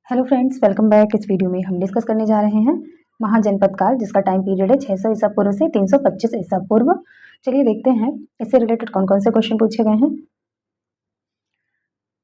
Hello friends, welcome back. इस video में हम डिस्कस करने जा रहे हैं महाजनपद काल, जिसका टाइम पीरियड है 600 ईसा पूर्व से 325 ईसा पूर्व। चलिए देखते हैं इससे रिलेटेड कौन कौन से क्वेश्चन पूछे गए हैं।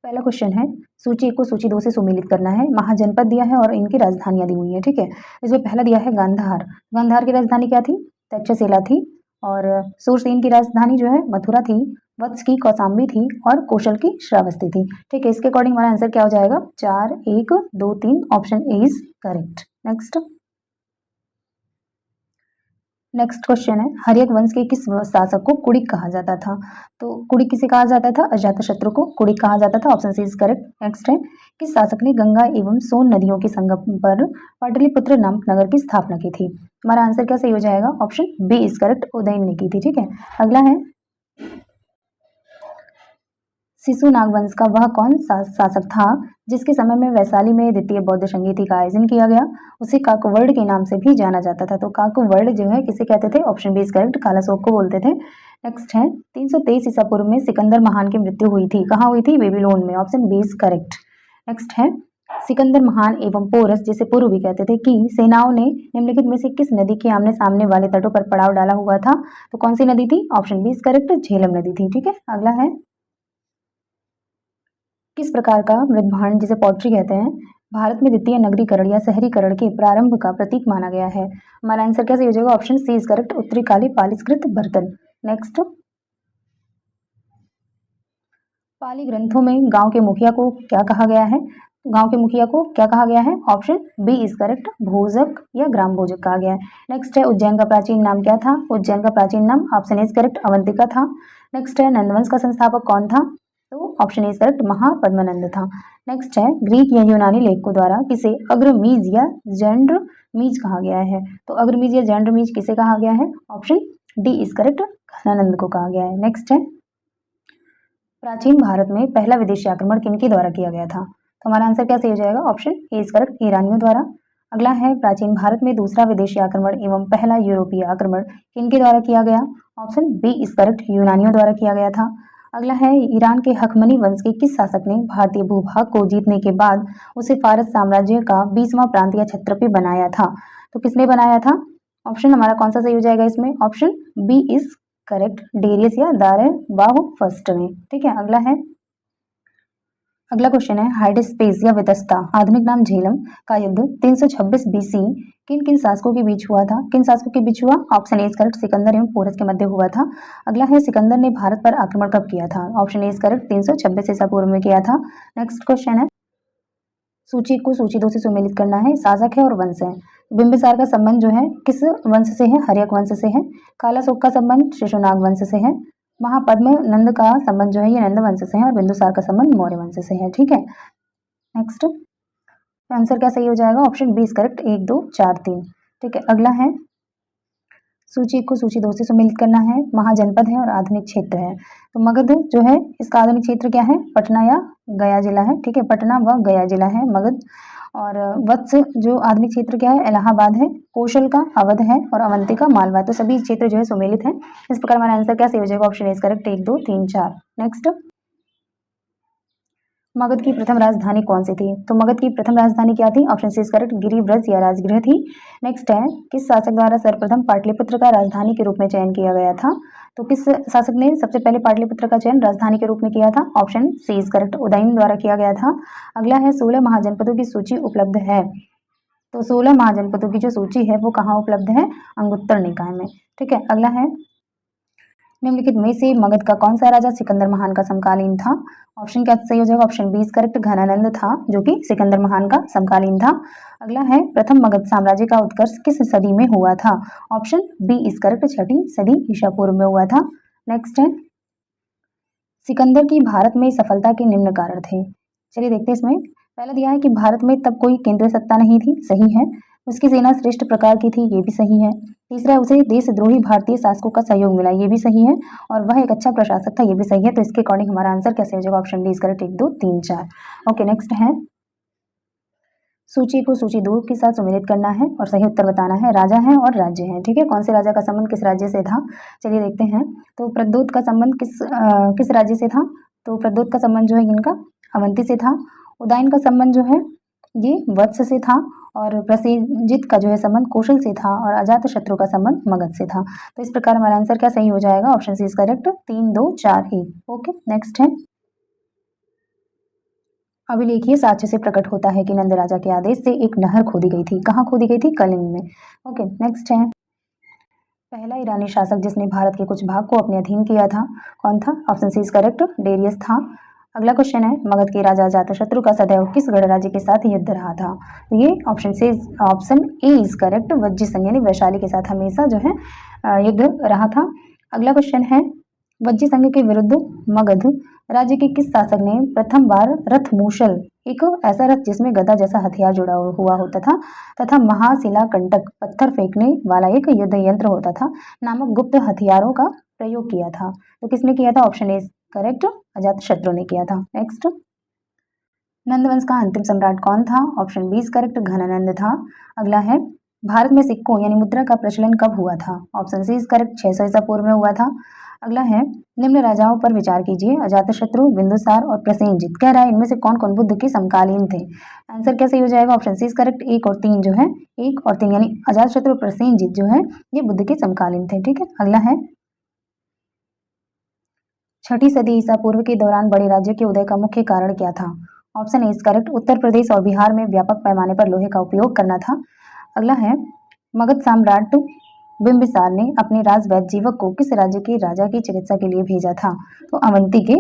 पहला क्वेश्चन है, सूची 1 को सूची 2 से सुमेलित करना है। महाजनपद दिया है और इनकी राजधानियां दी हुई है। ठीक है, इसमें पहला दिया है गांधार। गांधार की राजधानी क्या थी? तक्षशिला थी। और सूरसेन की राजधानी जो है मथुरा थी। वत्स की कौसाम्बी थी और कौशल की श्रावस्ती थी। ठीक है, इसके अकॉर्डिंग हमारा आंसर क्या हो जाएगा? 4, 1, 2, 3। Option A is correct. Next question है, हर्यक वंश के किस शासक को कुड़िक कहा जाता था? तो कुड़िक किसे कहा जाता था? अजातशत्रु को कुड़िक कहा जाता था। Option C is correct. Next है, किस शासक ने गंगा एवं सोन नदियों के संगम पर पाटलिपुत्र नामक नगर की स्थापना की थी? हमारा आंसर क्या सही हो जाएगा? Option B is correct, Udayan ने की थी। ठीक है, अगला है, शिशु नागवंश का वह कौन सा शासक था जिसके समय में वैशाली में द्वितीय बौद्ध संगीति का आयोजन किया गया? उसे काकवर्ण के नाम से भी जाना जाता था। तो काकवर्ण जो है किसे कहते थे? Option B is correct, Kalashoka को बोलते थे। नेक्स्ट है, 323 ईसा पूर्व में सिकंदर महान की मृत्यु हुई थी। कहाँ हुई थी? बेबीलोन में। Option B is correct. Next है, सिकंदर महान एवं पोरस, जिसे पूर्व भी कहते थे, की सेनाओं ने निम्नलिखित में से किस नदी के आमने सामने वाले तटों पर पड़ाव डाला हुआ था? तो कौन सी नदी थी? Option B is correct, Jhelum नदी थी। ठीक है, अगला है, किस प्रकार का मृदभांड, जिसे पॉटरी कहते हैं, भारत में द्वितीय नगरीकरण या शहरीकरण के प्रारंभ का प्रतीक माना गया है? हमारा आंसर कैसे हो जाएगा? ऑप्शन सी इज करेक्ट, उत्तरी काली पालिशकृत बर्तन। नेक्स्ट, पाली ग्रंथों में गांव के मुखिया को क्या कहा गया है? गांव के मुखिया को क्या कहा गया है? ऑप्शन बी इज करेक्ट, भोजक या ग्राम भोजक कहा गया है। नेक्स्ट है, उज्जैन का प्राचीन नाम क्या था? उज्जैन का प्राचीन नाम, ऑप्शन इज करेक्ट, अवंतिका था। नेक्स्ट है, नंदवंश का संस्थापक कौन था? तो ऑप्शन इज करेक्ट, महापद्मानंद था। नेक्स्ट है, ग्रीक या यूनानी लेखकों द्वारा किसे अग्रमीज या जैंड्रमीज कहा गया है? तो अग्रमीज या जैंड्रमीज किसे कहा गया है? Option D is correct, Ghananand को कहा गया है। नेक्स्ट है, प्राचीन भारत में पहला विदेशी आक्रमण किनके द्वारा किया गया था? तो हमारा आंसर क्या सही हो जाएगा? ऑप्शन ए इज करेक्ट, ईरानियों द्वारा। अगला है, प्राचीन भारत में दूसरा विदेशी आक्रमण एवं पहला यूरोपीय आक्रमण किनके द्वारा किया गया? ऑप्शन बी इज करेक्ट, यूनानियों द्वारा किया गया था। अगला है, ईरान के हखमनी वंश के किस शासक ने भारतीय भूभाग को जीतने के बाद उसे फारस साम्राज्य का 20वां प्रांत या क्षत्रपी बनाया था? तो किसने बनाया था? ऑप्शन हमारा कौन सा सही हो जाएगा इसमें? Option B is correct, Darius या दारेबाहु फर्स्ट में। ठीक है, अगला है, अगला क्वेश्चन है, हाइडेस्पेस या वितस्ता, आधुनिक नाम झेलम, का युद्ध 326 बीसी किन किन शासकों के बीच हुआ था? किन शासकों के बीच हुआ? Option A is correct, Sikandar एवं पोरस के मध्य हुआ था। अगला है, सिकंदर ने भारत पर आक्रमण कब किया था? ऑप्शन ए इज करेक्ट, 326 ईसा पूर्व में किया था। नेक्स्ट क्वेश्चन है, सूची को सूची 2 से सुमेलित करना है। शासक है और वंश है। बिंबिसार का संबंध जो है किस वंश से है? हर्यक वंश से है। कालाशोक का संबंध शिशुनाग वंश से है। महापद्म नंद का संबंध जो है ये नंद वंश से है और बिंदुसार का संबंध मौर्य वंश से है। ठीक है, नेक्स्ट आंसर क्या सही हो जाएगा? Option B is correct, 1, 2, 4, 3। ठीक है, अगला है, सूची को सूची 2 से सुमेलित करना है। महाजनपद है और आधुनिक क्षेत्र है। तो मगध जो है इसका आधुनिक क्षेत्र क्या है? पटना या गया जिला है। ठीक है, पटना व गया जिला है मगध। और वत्स जो आधुनिक क्षेत्र क्या है? इलाहाबाद है। कौशल का अवध है और अवंतिका मालवा। तो सभी क्षेत्र जो है सुमेलित है। इस प्रकार हमारा आंसर क्या सही हो जाएगा? Option is correct, 1, 2, 3, 4। Next, Magadh की प्रथम राजधानी कौन सी थी? तो मगध की प्रथम राजधानी क्या थी? Option C is correct, Girivraj या राजगृह थी। नेक्स्ट है, किस शासक द्वारा सर्वप्रथम पाटलिपुत्र का राजधानी के रूप में चयन किया गया था? तो किस शासक ने सबसे पहले पाटलिपुत्र का चयन राजधानी के रूप में किया था? Option C is correct, Udayan द्वारा किया गया था। अगला है, 16 महाजनपदों की सूची उपलब्ध है। तो 16 महाजनपदों की जो सूची है वो कहाँ उपलब्ध है? अंगुत्तर निकाय में। ठीक है, अगला है, निम्नलिखित में से मगध का कौन सा राजा सिकंदर महान का समकालीन था? ऑप्शन क्या सही हो जाएगा? Option B is correct, Ghananand था, जो कि सिकंदर महान का समकालीन था। अगला है, प्रथम मगध साम्राज्य का उत्कर्ष किस सदी में हुआ था? ऑप्शन बी इज करेक्ट, 6ठी सदी ईसा पूर्व में हुआ था। नेक्स्ट है, सिकंदर की भारत में सफलता के निम्न कारण थे। चलिए देखते हैं इसमें। पहला दिया है कि भारत में तब कोई केंद्रीय सत्ता नहीं थी, सही है। उसकी सेना श्रेष्ठ प्रकार की थी, ये भी सही है। तीसरा, उसे देशद्रोही भारतीय शासकों का सहयोग मिला, ये भी सही है। और वह एक अच्छा प्रशासक था, ये भी सही है। तो इसके अकॉर्डिंग हमारा आंसर कैसे हो जाएगा? Option D is correct, 1, 2, 3, 4। Okay, next है, सूची को सूची 2 के साथ सुमेलित करना है और सही उत्तर बताना है। राजा है और राज्य है। ठीक है, कौन से राजा का संबंध किस राज्य से था? चलिए देखते हैं। तो प्रद्योत का संबंध किस राज्य से था? तो प्रद्योत का संबंध जो है इनका अवंती से था। उदयन का संबंध जो है ये वत्स से था और प्रसेनजित का जो है संबंध कौशल से था और अजातशत्रु का संबंध मगध से था। तो इस प्रकार हमारा आंसर क्या सही हो जाएगा? Option C is correct, 3 2 4 1। Okay, next है अभिलेखीय साक्ष्य से प्रकट होता है कि नंद राजा के आदेश से एक नहर खोदी गई थी। कहाँ खोदी गई थी? कलिंग में। ओके, नेक्स्ट है पहला ईरानी शासक जिसने भारत के कुछ भाग को अपने अधीन किया था, कौन था? Option C is correct, Darius था। अगला क्वेश्चन है मगध के राजा अजातशत्रु का सदैव किस गणराज्य के साथ युद्ध रहा था? तो ये option A is correct, Vajji संघ यानी वैशाली के साथ हमेशा जो है युद्ध रहा था। अगला क्वेश्चन है वज्जी संघ के विरुद्ध मगध राज्य के किस शासक ने प्रथम बार रथ मूसल, एक ऐसा रथ जिसमें गदा जैसा हथियार जुड़ा हुआ होता था तथा महाशिला कंटक पत्थर फेंकने वाला एक युद्ध यंत्र होता था नामक गुप्त हथियारों का प्रयोग किया था? तो किसने किया था? ऑप्शन ए करेक्ट, अजातशत्रु ने किया था। नेक्स्ट नंदवंश का अंतिम सम्राट कौन था? Option B is correct, Ghananand था। अगला है भारत में सिक्कों यानी मुद्रा का प्रचलन कब हुआ था? ऑप्शन सी इज करेक्ट, 600 ईसा पूर्व में हुआ था। अगला है निम्न राजाओं पर विचार कीजिए, अजातशत्रु, बिंदुसार और प्रसेनजित। कह रहा है इनमें से कौन कौन बुद्ध के समकालीन थे? आंसर कैसे हो जाएगा? ऑप्शन सी इज करेक्ट, 1 और 3 जो है, 1 और 3 यानी अजातशत्रु, प्रसेनजित जो है ये बुद्ध के समकालीन थे। ठीक है, अगला है 6ठी सदी ईसा पूर्व के दौरान बड़े राज्य के उदय का मुख्य कारण क्या था? Option A is correct, Uttar Pradesh और बिहार में व्यापक पैमाने पर लोहे का उपयोग करना था। अगला है मगध सम्राट बिंबिसार ने अपने राजवैद्य जीवक को किस राज्य के राजा की चिकित्सा के लिए भेजा था? तो अवंती के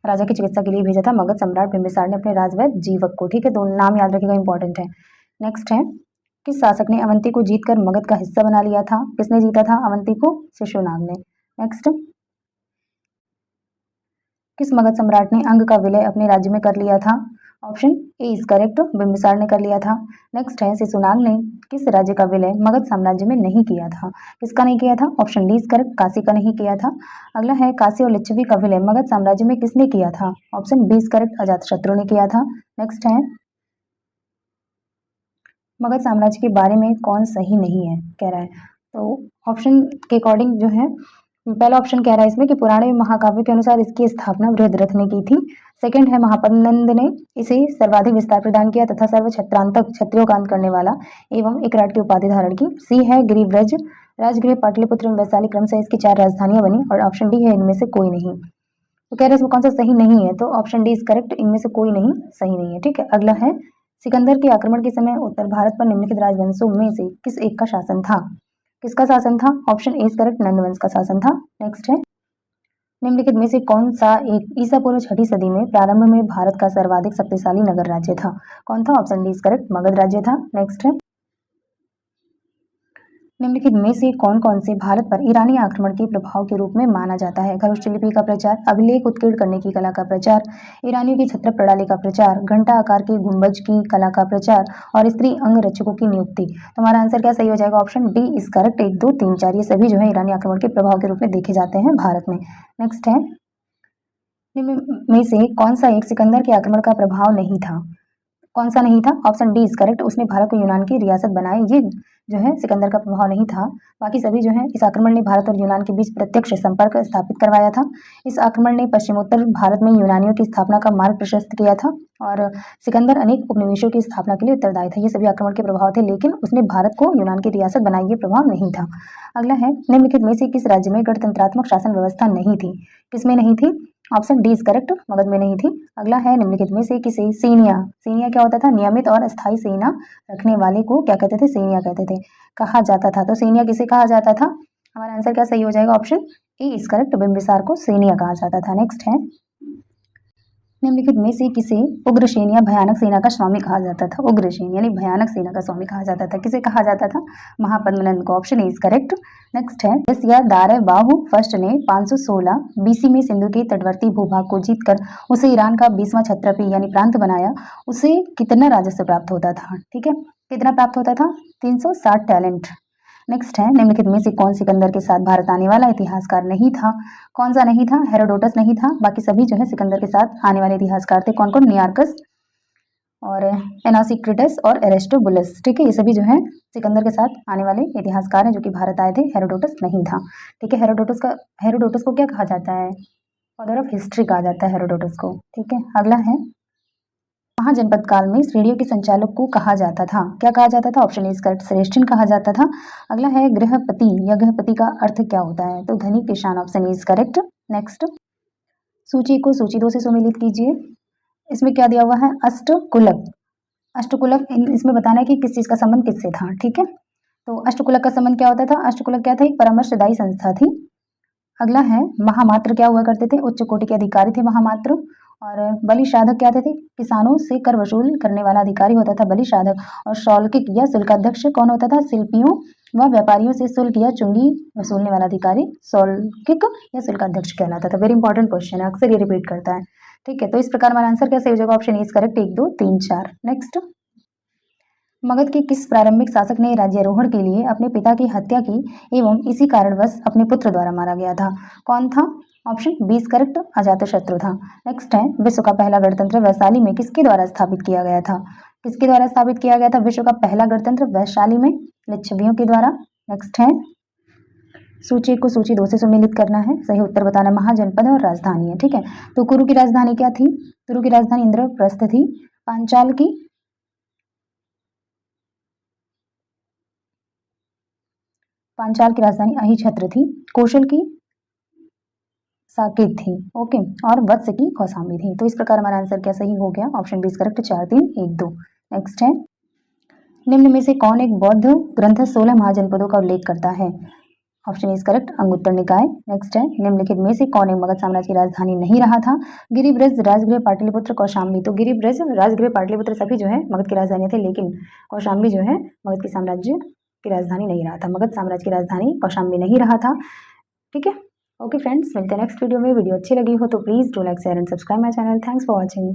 राजा की चिकित्सा के लिए भेजा था मगध सम्राट बिंबिसार ने अपने राजवैद्य जीवक को। ठीक है, तो नाम याद रखिएगा, इंपॉर्टेंट है। नेक्स्ट है किस शासक ने अवंती को जीतकर मगध का हिस्सा बना लिया था? किसने जीता था अवंती को? शिशुनाग ने। नेक्स्ट किस मगध सम्राट ने अंग का विलय अपने राज्य में कर लिया था? Option A is correct, Bimbisara ने कर लिया था। नेक्स्ट है शिशुनाग ने किस राज्य का विलय मगध साम्राज्य में नहीं किया था? किसका नहीं किया था? Option D is correct, Kashi का नहीं किया था। अगला है काशी और लिच्छवी का विलय मगध साम्राज्य में किसने किया था? Option B is correct, Ajatashatru ने किया था। नेक्स्ट है मगध साम्राज्य के बारे में कौन सही नहीं है कह रहा है? तो ऑप्शन के अकॉर्डिंग जो है पहला ऑप्शन कह रहा है इसमें कि पुराणे महाकाव्य के अनुसार इसकी स्थापना बृहद्रथ ने की थी। सेकंड है महापद्नंद ने इसे सर्वाधिक विस्तार प्रदान किया तथा सर्व छत्रांतक क्षत्रियों का अंत करने वाला एवं एक राट की उपाधि धारण की। सी है गिरिव्रज राजगृह पाटलिपुत्र एवं वैशाली क्रम से इसकी 4 राजधानियां बनी। और ऑप्शन डी है इनमें से कोई नहीं। तो कह रहे हैं इसमें कौन सा सही नहीं है? तो ऑप्शन डी इज करेक्ट, इनमें से कोई नहीं सही नहीं है। ठीक है, अगला है सिकंदर के आक्रमण के समय उत्तर भारत पर निम्नलिखित राजवंशों में से किस एक का शासन था? किसका शासन था? ऑप्शन ए इज करेक्ट, नंदवंश का शासन था। नेक्स्ट है निम्नलिखित में से कौन सा एक ईसा पूर्व 6ठी सदी में प्रारंभ में भारत का सर्वाधिक शक्तिशाली नगर राज्य था? कौन था? Option D is correct, Magadh राज्य था। नेक्स्ट है निम्नलिखित में से कौन कौन से भारत पर ईरानी आक्रमण के प्रभाव के रूप में माना जाता है? खरोष्ट लिपि का प्रचार, अभिलेख उत्कीर्ण करने की कला का प्रचार, ईरानियों की छत्र प्रणाली का प्रचार, घंटा आकार के गुंबज की कला का प्रचार और स्त्री अंग रक्षकों की नियुक्ति। तो हमारा आंसर क्या सही हो जाएगा? ऑप्शन डी इज करेक्ट, 1 2 3 4 ये सभी जो है ईरानी आक्रमण के प्रभाव के रूप में देखे जाते हैं भारत में। नेक्स्ट है निम्न में से कौन सा एक सिकंदर के आक्रमण का प्रभाव नहीं था? कौन सा नहीं था? ऑप्शन डी इज करेक्ट, उसने भारत को यूनान की रियासत बनाई, ये जो है सिकंदर का प्रभाव नहीं था। बाकी सभी जो है इस आक्रमण ने भारत और यूनान के बीच प्रत्यक्ष संपर्क स्थापित करवाया था। इस आक्रमण ने पश्चिमोत्तर भारत में यूनानियों की स्थापना का मार्ग प्रशस्त किया था और सिकंदर अनेक उपनिवेशों की स्थापना के लिए उत्तरदायी था। ये सभी आक्रमण के प्रभाव थे, लेकिन उसने भारत को यूनान की रियासत बनाई, ये प्रभाव नहीं था। अगला है निम्नलिखित में से किस राज्य में गणतंत्रात्मक शासन व्यवस्था नहीं थी? किसमें नहीं थी? Option D is correct, Magadh में नहीं थी। अगला है निम्नलिखित में से किसे सेनिया क्या होता था? नियमित और अस्थायी सेना रखने वाले को क्या कहते थे? सेनिया कहते थे, कहा जाता था। तो सेनिया किसे कहा जाता था? हमारा आंसर क्या सही हो जाएगा? Option A is correct, Bimbisara को सेनिया कहा जाता था। नेक्स्ट है निम्नलिखित में से किसे उग्रसेन या भयानक सेना का स्वामी कहा जाता था? उग्रसेन यानी भयानक सेना का स्वामी कहा जाता था। किसे कहा जाता था? महापद्मनंद को। Option A is correct. Next है या दारे बाहु फर्स्ट ने 516 बीसी में सिंधु के तटवर्ती भूभाग को जीतकर उसे ईरान का 20वां क्षत्रपी यानी प्रांत बनाया। उसे कितना राजस्व प्राप्त होता था? ठीक है, कितना प्राप्त होता था? 360 टैलेंट। नेक्स्ट है निम्नलिखित में से कौन सिकंदर के साथ भारत आने वाला इतिहासकार नहीं था? कौन सा नहीं था? हेरोडोटस नहीं था। बाकी सभी जो है सिकंदर के साथ आने वाले इतिहासकार थे। कौन कौन? नियार्कस और एनासिक्रिटस और एरिस्टोबुलस। ठीक है, ये सभी जो है सिकंदर के साथ आने वाले इतिहासकार हैं जो कि भारत आए थे। हेरोडोटस नहीं था। ठीक है, हेरोडोटस को क्या कहा जाता है? फादर ऑफ हिस्ट्री कहा जाता है हेरोडोटस को। ठीक है, अगला है महाजनपद काल में इस रेडियो के संचालक को कहा जाता था, क्या कहा जाता था? ऑप्शन इज करेक्ट, श्रेष्ठन कहा जाता था। अगला है गृहपति या गृहपति का अर्थ क्या होता है? तो धनिक किसान, ऑप्शन इज करेक्ट। नेक्स्ट, सूची को सूची 2 से सुमेलित कीजिए। इसमें क्या दिया हुआ है? अष्टकुलक। अष्टकुलक इसमें बताना है कि किस चीज का संबंध किससे था, ठीक है। तो अष्टकुलक का संबंध क्या होता था? अष्टकुलक क्या था? एक परामर्शदायी संस्था थी। अगला है महामात्र क्या हुआ करते थे? उच्च कोटि के अधिकारी थे महामात्र। और बलि साधक क्या थे? किसानों से कर वसूल करने वाला अधिकारी होता था बलि साधक। और शौल्किक या शुल्काध्यक्ष कौन होता था? शिल्पियों व व्यापारियों से शुल्क या चुंगी वसूलने वाला अधिकारी शौल्किक या शुल्काध्यक्ष कहलाता था। वेरी इंपॉर्टेंट क्वेश्चन है, अक्सर ये रिपीट करता है, ठीक है। तो इस प्रकार हमारा आंसर क्या सही हो जाएगा? Option is correct, 1 2 3 4। Next, Magadh के किस प्रारंभिक शासक ने राज्यारोहण के लिए अपने पिता की हत्या की एवं इसी कारणवश अपने पुत्र द्वारा मारा गया था? कौन था? Option B is correct, Ajatashatru था। नेक्स्ट है, विश्व का पहला गणतंत्र वैशाली में किसके द्वारा स्थापित किया गया था? किसके द्वारा स्थापित किया गया था विश्व का पहला गणतंत्र वैशाली में? लिच्छवियों के द्वारा। नेक्स्ट है, सूची को सूची 2 से सुमेलित करना है, सही उत्तर बताना। महाजनपद और राजधानी है, ठीक है। तो कुरु की राजधानी क्या थी? कुरु की राजधानी इंद्रप्रस्थ थी। पांचाल की राजधानी अहिछत्र थी। कौशल की साकेत थी, ओके। और वत्स की कौशाम्बी थी। तो इस प्रकार हमारा आंसर क्या सही हो गया? Option B is correct, 4 3 1 2। Next है, निम्न में से कौन एक बौद्ध ग्रंथ 16 महाजनपदों का उल्लेख करता है? ऑप्शन इज करेक्ट, अंगुत्तर निकाय। नेक्स्ट है, निम्नलिखित में से कौन एक मगध साम्राज्य की राजधानी नहीं रहा था? गिरिब्रज, राजगृह, पाटलिपुत्र, कौशाम्बी। तो गिरिब्रज, राजगृह, पाटलिपुत्र सभी जो है मगध की राजधानी थे, लेकिन कौशाम्बी जो है मगध की साम्राज्य की राजधानी नहीं रहा था। मगध साम्राज्य की राजधानी कौशाम्बी नहीं रहा था, ठीक है। ओके फ्रेंड्स, मिलते हैं नेक्स्ट वीडियो में। वीडियो अच्छी लगी हो तो please do like share and subscribe my channel. Thanks for watching.